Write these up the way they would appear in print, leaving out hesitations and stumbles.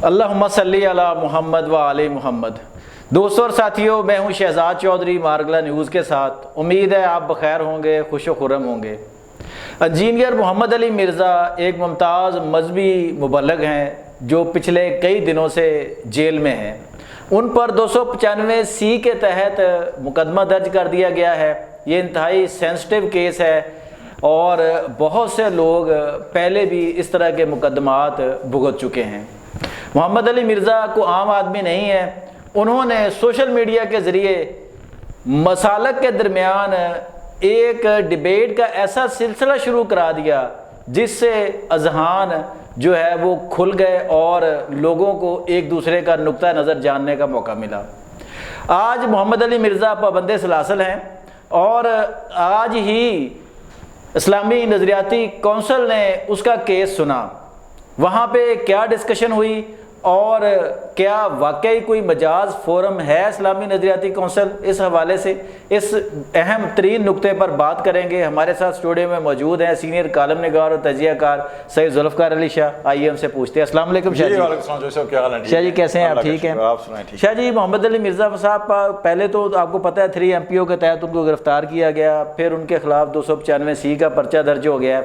اللہم صلی علی محمد و آل محمد۔ دوستوں اور ساتھیوں، میں ہوں شہزاد چودھری مارگلہ نیوز کے ساتھ۔ امید ہے آپ بخیر ہوں گے، خوش و خرم ہوں گے۔ انجینئر محمد علی مرزا ایک ممتاز مذہبی مبلغ ہیں جو پچھلے کئی دنوں سے جیل میں ہیں۔ ان پر 295C کے تحت مقدمہ درج کر دیا گیا ہے۔ یہ انتہائی سینسٹیو کیس ہے اور بہت سے لوگ پہلے بھی اس طرح کے مقدمات بھگت چکے ہیں۔ محمد علی مرزا کو عام آدمی نہیں ہے، انہوں نے سوشل میڈیا کے ذریعے مسالک کے درمیان ایک ڈیبیٹ کا ایسا سلسلہ شروع کرا دیا جس سے اذہان جو ہے وہ کھل گئے اور لوگوں کو ایک دوسرے کا نقطہ نظر جاننے کا موقع ملا۔ آج محمد علی مرزا پابند سلاسل ہیں اور آج ہی اسلامی نظریاتی کونسل نے اس کا کیس سنا۔ وہاں پہ کیا ڈسکشن ہوئی اور کیا واقعی کوئی مجاز فورم ہے اسلامی نظریاتی کونسل، اس حوالے سے اس اہم ترین نقطے پر بات کریں گے۔ ہمارے ساتھ اسٹوڈیو میں موجود ہیں سینئر کالم نگار اور تجزیہ کار سید ذوالفقار علی شاہ۔ آئیے ان سے پوچھتے ہیں۔ السلام علیکم شاہ جی۔ وعلیکم السلام جوشی صاحب، کیا حال ہے؟ شاہ جی کیسے ہیں آپ؟ ٹھیک ہیں آپ سنائیں؟ ٹھیک شاہ جی، محمد علی مرزا صاحب پہلے تو آپ کو پتہ ہے 3 MPO کے تحت ان کو گرفتار کیا گیا، پھر ان کے خلاف 295C کا پرچہ درج ہو گیا۔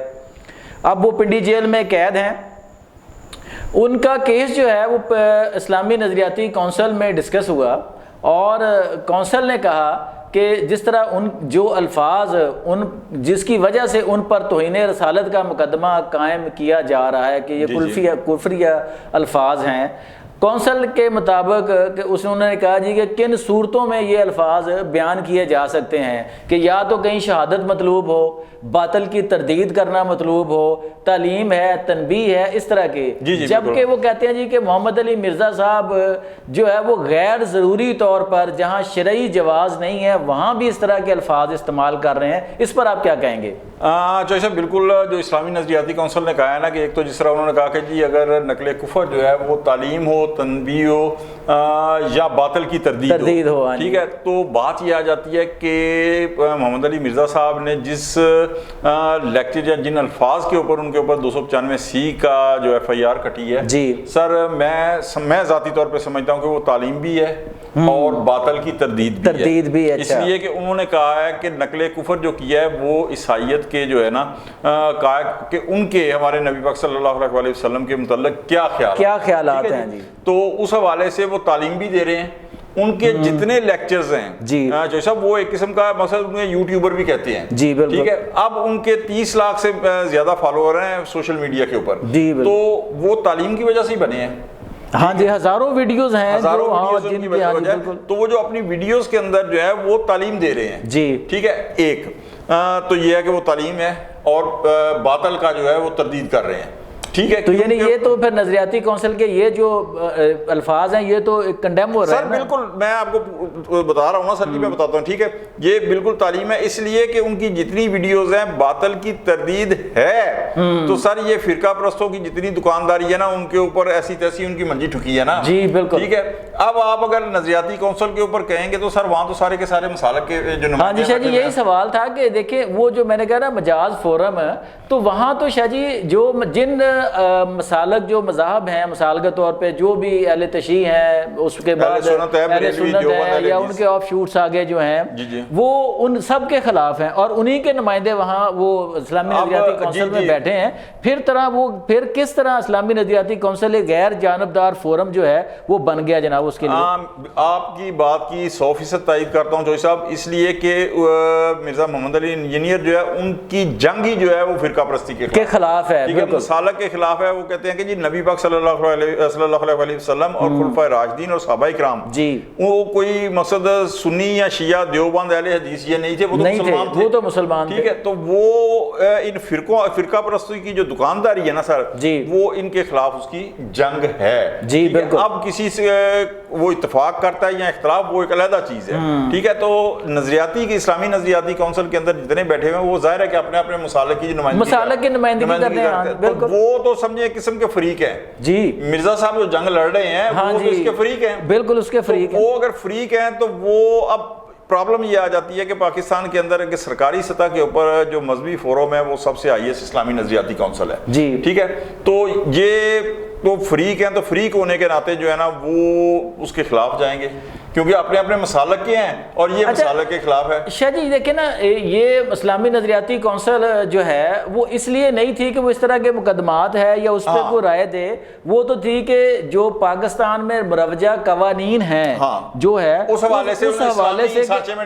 اب وہ پنڈی جیل میں قید ہیں۔ ان کا کیس جو ہے وہ اسلامی نظریاتی کونسل میں ڈسکس ہوا اور کونسل نے کہا کہ جس طرح ان جو الفاظ جس کی وجہ سے ان پر توہین رسالت کا مقدمہ قائم کیا جا رہا ہے کہ یہ کفریہ الفاظ ہیں، کونسل کے مطابق کہ انہوں نے کہا جی کہ کن صورتوں میں یہ الفاظ بیان کیے جا سکتے ہیں کہ یا تو کہیں شہادت مطلوب ہو، باطل کی تردید کرنا مطلوب ہو، تعلیم ہے، تنبیہ ہے، اس طرح کے۔ جبکہ وہ کہتے ہیں جی کہ محمد علی مرزا صاحب جو ہے وہ غیر ضروری طور پر جہاں شرعی جواز نہیں ہے وہاں بھی اس طرح کے الفاظ استعمال کر رہے ہیں۔ اس پر آپ کیا کہیں گے؟ جوشی صاحب، بالکل جو اسلامی نظریاتی کونسل نے کہا ہے نا کہ ایک تو جس طرح انہوں نے کہا کہ جی اگر نقل کفر جو ہے وہ تعلیم ہو، تنبیہ ہو یا باطل کی تردید ہو، ٹھیک ہے، تو بات یہ آ جاتی ہے کہ محمد علی مرزا صاحب نے جس لیکچر یا جن الفاظ کے اوپر ان کے اوپر 295C کا جو FIR کٹی ہے، جی سر میں ذاتی طور پہ سمجھتا ہوں کہ وہ تعلیم بھی ہے اور باطل کی تردید بھی ہے۔ اس لیے کہ انہوں نے کہا ہے کہ نقل کفر جو کیا ہے وہ عیسائیت کے جو ہے نا کہا کہ ان کے ہمارے نبی پاک صلی اللہ علیہ وسلم کے متعلق کیا خیالات ہیں جی، تو اس حوالے سے وہ تعلیم بھی دے رہے ہیں۔ ان کے جتنے لیکچرز ہیں جی جو صاحب وہ ایک قسم کا مثلا انہیں یوٹیوبر بھی کہتے ہیں جی، ٹھیک ہے۔ اب ان کے 30 لاکھ سے زیادہ فالوور ہیں سوشل میڈیا کے اوپر، تو وہ تعلیم کی وجہ سے ہی بنے ہیں۔ ہاں جی، ہزاروں ویڈیوز ہیں، تو وہ جو اپنی ویڈیوز کے اندر جو ہے وہ تعلیم دے رہے ہیں جی، ٹھیک ہے۔ ایک تو یہ ہے کہ وہ تعلیم ہے اور باطل کا جو ہے وہ تردید کر رہے ہیں، ٹھیک ہے۔ تو یعنی یہ تو پھر نظریاتی کونسل کے یہ جو الفاظ ہیں یہ تو کنڈیم ہو رہا ہے سر۔ بالکل، میں آپ کو بتا رہا ہوں نا سر جی، میں بتاتا ہوں، ٹھیک ہے۔ یہ بالکل تعلیم ہے، اس لیے کہ ان کی جتنی ویڈیوز ہیں باطل کی تردید ہے، تو سر یہ فرقہ پرستوں کی جتنی دکانداری ہے نا ان کے اوپر ایسی تیسی ان کی منجی ٹھکی ہے نا جی، بالکل، ٹھیک ہے۔ اب آپ اگر نظریاتی کونسل کے اوپر کہیں گے تو سر وہاں تو سارے کے سارے مسالک کے جو ہاں جی شاہ جی، یہی سوال تھا کہ دیکھیں وہ جو میں نے کہا نا مجاز فورم ہے، تو وہاں تو شاہ جی جو جن مسالک جو مذاہب ہیں مثال کے طور پہ جو بھی اہل تشیع ہیں، اس کے بعد اہل سنت ہے یا ان کے آف شوٹس آگے جو ہیں وہ ان سب کے خلاف ہیں اور انہی کے نمائندے وہاں وہ اسلامی نظریاتی کونسل میں بیٹھے ہیں۔ پھر کس طرح اسلامی نظریاتی کونسل ایک غیر جانبدار فورم جو ہے وہ بن گیا جناب؟ اس کے لیے آپ کی بات کی 100% تائید کرتا ہوں جوشی صاحب، اس لیے کہ مرزا محمد علی انجینئر جو ہے ان کی جنگ ہی جو ہے وہ فرقہ پرستی کے خلاف ہے، مسالک کے خلاف ہے۔ وہ کہتے ہیں کہ جی نبی پاک صلی اللہ علیہ وسلم اور خلفائے راشدین اور صحابہ کرام جی وہ کوئی مقصد سنی یا شیعہ دیوبند اہل حدیث یہ نہیں تھے، وہ تو مسلمان تھے، ٹھیک ہے۔ تو وہ ان فرقہ پرستی کی جو دکانداری ہے نا سر جی، وہ ان کے خلاف اس کی جنگ ہے جی، بالکل۔ اب کسی سے وہ اتفاق کرتا ہے یا اختلاف وہ ایک علیحدہ چیز ہے، ٹھیک ہے۔ تو نظریاتی کی اسلامی نظریاتی کونسل کے اندر جتنے بیٹھے ہوئے ہیں وہ ظاہر ہے کہ اپنے اپنے مسالک کی نمائندگی کر رہے ہیں، وہ تو سمجھے قسم کے فریق ہیں جی۔ مرزا صاحب جو جنگ لڑ رہے ہیں وہ تو اس کے فریق ہیں، بالکل اس کے فریق ہیں۔ وہ اگر فریق ہیں تو وہ اب پرابلم یہ آ جاتی ہے کہ پاکستان کے اندر کہ سرکاری سطح کے اوپر جو مذہبی فورم ہے وہ سب سے highest اسلامی نظریاتی کونسل ہے جی، ٹھیک ہے۔ تو یہ تو فریق ہیں تو فریق ہونے کے ناطے جو ہے نا وہ اس کے خلاف جائیں گے، کیونکہ اپنے اپنے مسالک کے ہیں اور یہ مسالک کے خلاف ہے۔ شاہ جی دیکھیں نا، یہ اسلامی نظریاتی کونسل جو ہے وہ اس لیے نہیں تھی کہ وہ اس طرح کے مقدمات ہے یا اس پہ کوئی رائے دے، وہ تو تھی کہ جو پاکستان میں مروجہ قوانین ہیں جو ہے اس حوالے سے سانچے میں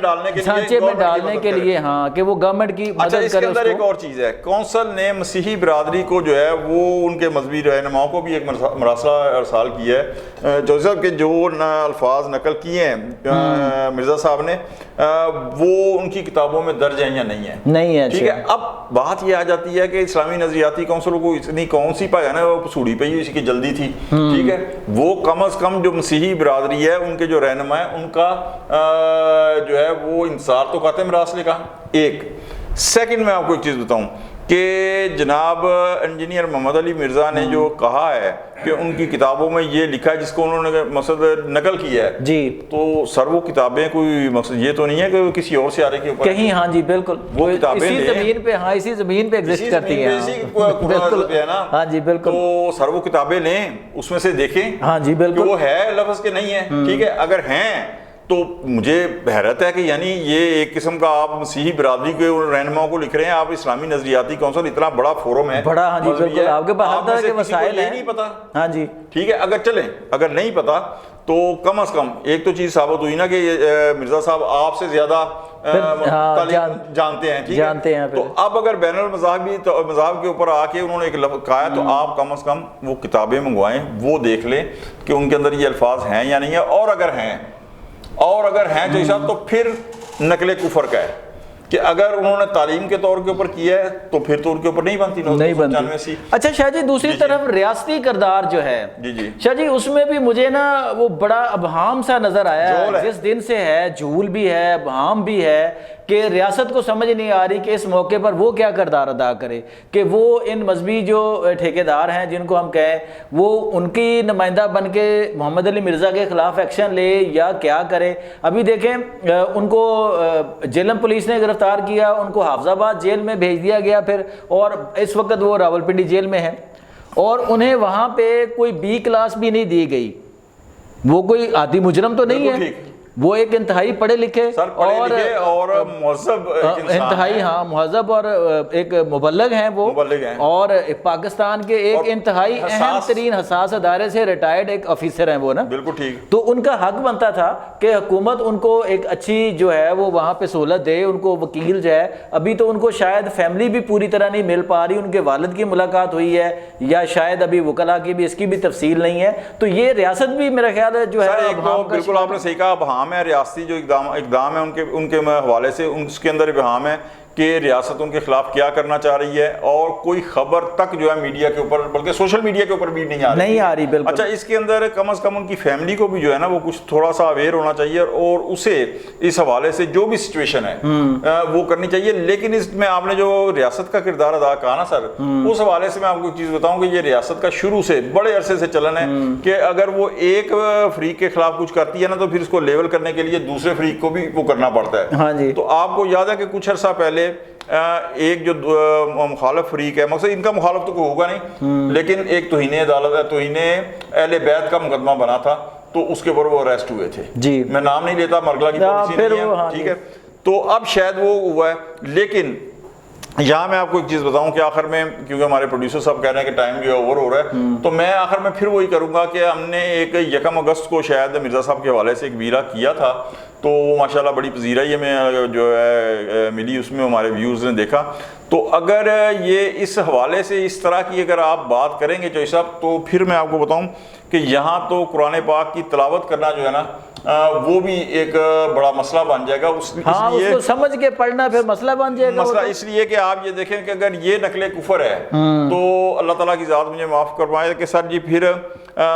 ڈالنے کے لیے ہاں کہ وہ گورنمنٹ کی مدد کرے۔ اس کے اندر ایک اور چیز ہے، کونسل نے مسیحی برادری کو جو ہے وہ ان کے مذہبی رہنماؤں کو بھی ایک مراسلہ ارسال کیا ہے، جوزف کے جو الفاظ نقل کیے ہیں مرزا صاحب نے وہ ان کی کتابوں میں درج ہیں یا نہیں ہے، ٹھیک ہے۔ اب بات یہ آ جاتی ہے کہ اسلامی نظریاتی کونسل کو اتنی کون سی پایا نا، وہ پسوڑی پہ ہی اسی کی جلدی تھی، ٹھیک ہے۔ وہ کم از کم جو مسیحی برادری ہے ان کے جو رہنما ہے ان کا جو ہے وہ انتصار تو کرتے ہیں مراسلے کا۔ ایک سیکنڈ میں آپ کو ایک چیز بتاؤں کہ جناب انجینئر محمد علی مرزا نے جو کہا ہے کہ ان کی کتابوں میں یہ لکھا ہے، جس کو انہوں نے مقصد نقل کیا ہے جی، تو سر وہ کتابیں کوئی مقصد یہ تو نہیں ہے کہ وہ کسی اور سیارے کے اوپر کہیں، ہاں جی بالکل، وہ کتابیں اسی زمین پہ، ہاں اسی زمین پہ ایگزسٹ کرتی ہیں، بالکل ہے نا، ہاں جی بالکل۔ تو سر وہ کتابیں لیں، اس میں سے دیکھیں ہاں جی بالکل وہ ہے لفظ کے نہیں ہے، ٹھیک ہے۔ اگر ہیں تو مجھے حیرت ہے کہ یعنی یہ ایک قسم کا آپ مسیحی برادری کے رہنماؤں کو لکھ رہے ہیں، آپ اسلامی نظریاتی کونسل اتنا بڑا فورم ہے، بڑا، ہاں جی بالکل، آپ کے پاس ہر طرح کے وسائل ہیں، نہیں پتا، ہاں جی ٹھیک ہے۔ اگر نہیں پتا تو کم از کم ایک تو چیز ثابت ہوئی نا کہ مرزا صاحب آپ سے زیادہ جانتے ہیں، ٹھیک ہے۔ تو اب اگر بین المذاہبی مذاہب کے اوپر آ کے انہوں نے ایک لفظ کہا ہے تو آپ کم از کم وہ کتابیں منگوائیں، وہ دیکھ لیں کہ ان کے اندر یہ الفاظ ہیں یا نہیں ہے، اور اگر ہیں جو صاحب تو پھر نقل کفر کا ہے کہ اگر انہوں نے تعلیم کے طور کے اوپر کیا ہے تو پھر تو ان کے اوپر نہیں بنتی۔ اچھا شاہ جی، دوسری طرف ریاستی کردار جو ہے شاہ جی، اس میں بھی مجھے نا وہ بڑا ابہام سا نظر آیا ہے، جس دن سے ہے جھول بھی ہے، ابہام بھی ہے کہ ریاست کو سمجھ نہیں آ رہی کہ اس موقع پر وہ کیا کردار ادا کرے، کہ وہ ان مذہبی جو ٹھیکیدار ہیں جن کو ہم کہیں، وہ ان کی نمائندہ بن کے محمد علی مرزا کے خلاف ایکشن لے یا کیا کرے۔ ابھی دیکھیں ان کو جیلم پولیس نے گرفتار کیا، ان کو حافظ آباد جیل میں بھیج دیا گیا پھر، اور اس وقت وہ راولپنڈی جیل میں ہیں، اور انہیں وہاں پہ کوئی بی کلاس بھی نہیں دی گئی۔ وہ کوئی عادی مجرم تو نہیں ہے، وہ ایک انتہائی پڑھے لکھے اور مہذب انتہائی مہذب اور ایک مبلغ ہیں وہ، اور پاکستان کے ایک انتہائی اہم ترین حساس ادارے سے ریٹائرڈ ایک آفیسر ہیں وہ نا، بالکل ٹھیک۔ تو ان کا حق بنتا تھا کہ حکومت ان کو ایک اچھی جو ہے وہ وہاں پہ سہولت دے، ان کو وکیل جو ہے، ابھی تو ان کو شاید فیملی بھی پوری طرح نہیں مل پا رہی، ان کے والد کی ملاقات ہوئی ہے یا شاید ابھی وکلا کی بھی، اس کی بھی تفصیل نہیں ہے۔ تو یہ ریاست بھی میرا خیال ہے جو ہے، بالکل آپ نے صحیح کہا، ابہام ہے، ریاستی جو اقدام ہے ان کے حوالے سے اس کے اندر ابہام ہے کہ ریاست ان کے خلاف کیا کرنا چاہ رہی ہے، اور کوئی خبر تک جو ہے میڈیا کے اوپر، بلکہ سوشل میڈیا کے اوپر بھی نہیں آ رہی بالکل۔ اچھا، اس کے اندر کم از کم ان کی فیملی کو بھی جو ہے نا وہ کچھ تھوڑا سا اویئر ہونا چاہیے، اور اسے اس حوالے سے جو بھی سچویشن ہے وہ کرنی چاہیے۔ لیکن اس میں آپ نے جو ریاست کا کردار ادا کہا نا سر، اس حوالے سے میں آپ کو ایک چیز بتاؤں کہ یہ ریاست کا شروع سے بڑے عرصے سے چلن ہے کہ اگر وہ ایک فریق کے خلاف کچھ کرتی ہے نا تو پھر اس کو لیول کرنے کے لیے دوسرے فریق کو بھی وہ کرنا پڑتا ہے۔ ہاں جی، تو آپ کو یاد ہے کہ کچھ عرصہ پہلے ایک جو مخالف فریق ہے، مقصد ان کا مخالف تو کوئی ہوگا نہیں، لیکن ایک توہین عدالت ہے، توہین اہل بیت کا مقدمہ بنا تھا، تو اس کے اوپر وہ اریسٹ ہوئے تھے جی، میں نام نہیں لیتا، مرگلا کی پالیسی نہیں ہے، ٹھیک ہے۔ تو اب شاید وہ ہوا ہے، لیکن یہاں میں آپ کو ایک چیز بتاؤں کہ آخر میں، کیونکہ ہمارے پروڈیوسر صاحب کہہ رہے ہیں کہ ٹائم جو ہے اوور ہو رہا ہے، تو میں آخر میں پھر وہی کروں گا کہ ہم نے ایک 1 اگست کو شاید مرزا صاحب کے حوالے سے ایک ویرا کیا تھا، تو وہ ماشاءاللہ بڑی پذیرائی ہمیں جو ہے ملی، اس میں ہمارے ویوز نے دیکھا۔ تو اگر یہ اس حوالے سے اس طرح کی اگر آپ بات کریں گے چوہی صاحب، تو پھر میں آپ کو بتاؤں کہ یہاں تو قرآن پاک کی تلاوت کرنا جو ہے نا وہ بھی ایک بڑا مسئلہ بن جائے گا، اس کو سمجھ کے پڑھنا پھر مسئلہ بن جائے گا۔ مسئلہ اس لیے کہ آپ یہ دیکھیں کہ اگر یہ نقل کفر ہے تو اللہ تعالیٰ کی ذات مجھے معاف کروائے کہ سر جی پھر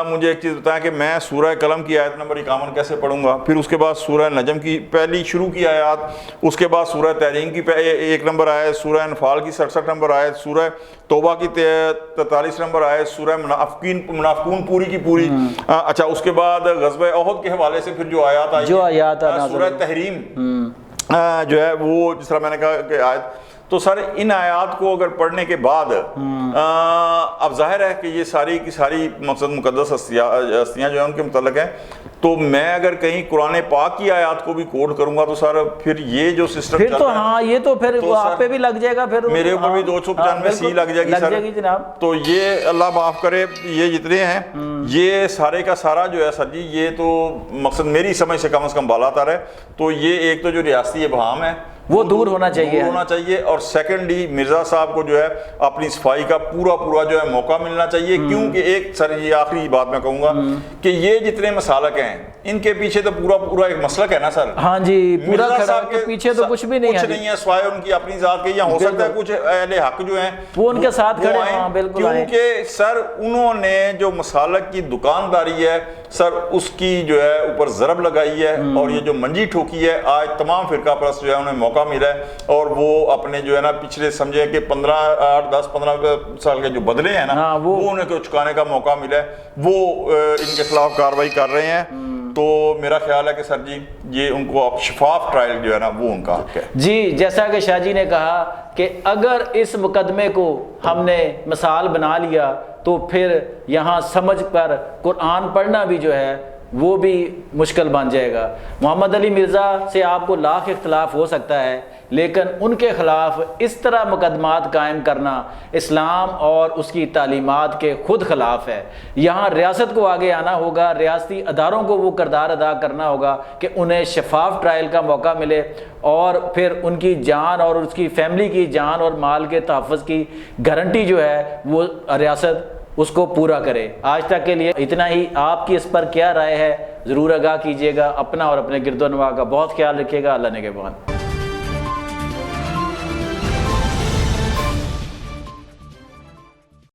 مجھے ایک چیز بتائیں کہ میں سورہ قلم کی آیت نمبر 51 کیسے پڑھوں گا، پھر اس کے بعد سورہ نجم کی پہلی شروع کی آیات، اس کے بعد سورہ تحریم کی 1 نمبر آیت، سورہ انفال کی 67 نمبر آیت، سورہ توبہ کی 43 نمبر آیت، سورہ منافقون پوری کی پوری، اچھا اس کے بعد غزوہ احد کے حوالے سے پھر جو آیات آئی، سورہ تحریم جو ہے وہ جس طرح میں نے کہا کہ آیت، تو سر ان آیات کو اگر پڑھنے کے بعد اب ظاہر ہے کہ یہ ساری کی ساری مقصد مقدس ہستیاں جو ہیں ان کے متعلق ہیں، تو میں اگر کہیں قرآن پاک کی آیات کو بھی کوٹ کروں گا تو سر پھر یہ جو سسٹم پھر تو ہاں یہ تو پھر آپ پہ بھی لگ جائے گا، پھر میرے اوپر بھی 295 سی لگ جائے گی سر جناب۔ تو یہ اللہ معاف کرے، یہ جتنے ہیں یہ سارے کا سارا جو ہے سر جی یہ تو مقصد میری سمجھ سے کم از کم بالا تر ہے، تو یہ ایک تو جو ریاستی ابہام ہے وہ دور ہونا چاہیے، اور سیکنڈلی مرزا صاحب کو جو ہے اپنی صفائی کا پورا جو ہے موقع ملنا چاہیے، کیونکہ ایک سر یہ آخری بات میں کہوں گا کہ یہ جتنے مسالک ہیں ان کے پیچھے تو پورا ایک مسلک ہے نا سر۔ ہاں جی، پورا مرزا کھڑا صاحب کے پیچھے تو کچھ بھی نہیں ہے سوائے ان کی اپنی ذات کے، یا ہو سکتا ہے کچھ اہل حق جو ہیں وہ ان کے ساتھ کھڑے ہیں، بالکل، کیونکہ سر انہوں نے جو مسالک کی دکانداری ہے سر اس کی جو ہے اوپر ضرب لگائی ہے، اور یہ جو منجی ٹھوکی ہے آج تمام فرقہ پرست جو ہے انہیں موقع ملا ہے، اور وہ اپنے جو ہے نا پچھلے سمجھے کہ 10-15 سال کے جو بدلے ہیں نا وہ انہیں کو چکانے کا موقع ملا ہے، وہ ان کے خلاف کارروائی کر رہے ہیں۔ تو میرا خیال ہے کہ سر جی یہ ان کو اب شفاف ٹرائل جو ہے نا وہ ان کا حق ہے جی۔ جیسا کہ شاہ جی نے کہا کہ اگر اس مقدمے کو ہم نے مثال بنا لیا تو پھر یہاں سمجھ کر قرآن پڑھنا بھی جو ہے وہ بھی مشکل بن جائے گا۔ محمد علی مرزا سے آپ کو لاکھ اختلاف ہو سکتا ہے، لیکن ان کے خلاف اس طرح مقدمات قائم کرنا اسلام اور اس کی تعلیمات کے خود خلاف ہے۔ یہاں ریاست کو آگے آنا ہوگا، ریاستی اداروں کو وہ کردار ادا کرنا ہوگا کہ انہیں شفاف ٹرائل کا موقع ملے، اور پھر ان کی جان اور اس کی فیملی کی جان اور مال کے تحفظ کی گارنٹی جو ہے وہ ریاست اس کو پورا کرے۔ آج تک کے لیے اتنا ہی۔ آپ کی اس پر کیا رائے ہے ضرور آگاہ کیجیے گا۔ اپنا اور اپنے گرد و نواح کا بہت خیال رکھیے گا۔ اللہ نگہبان۔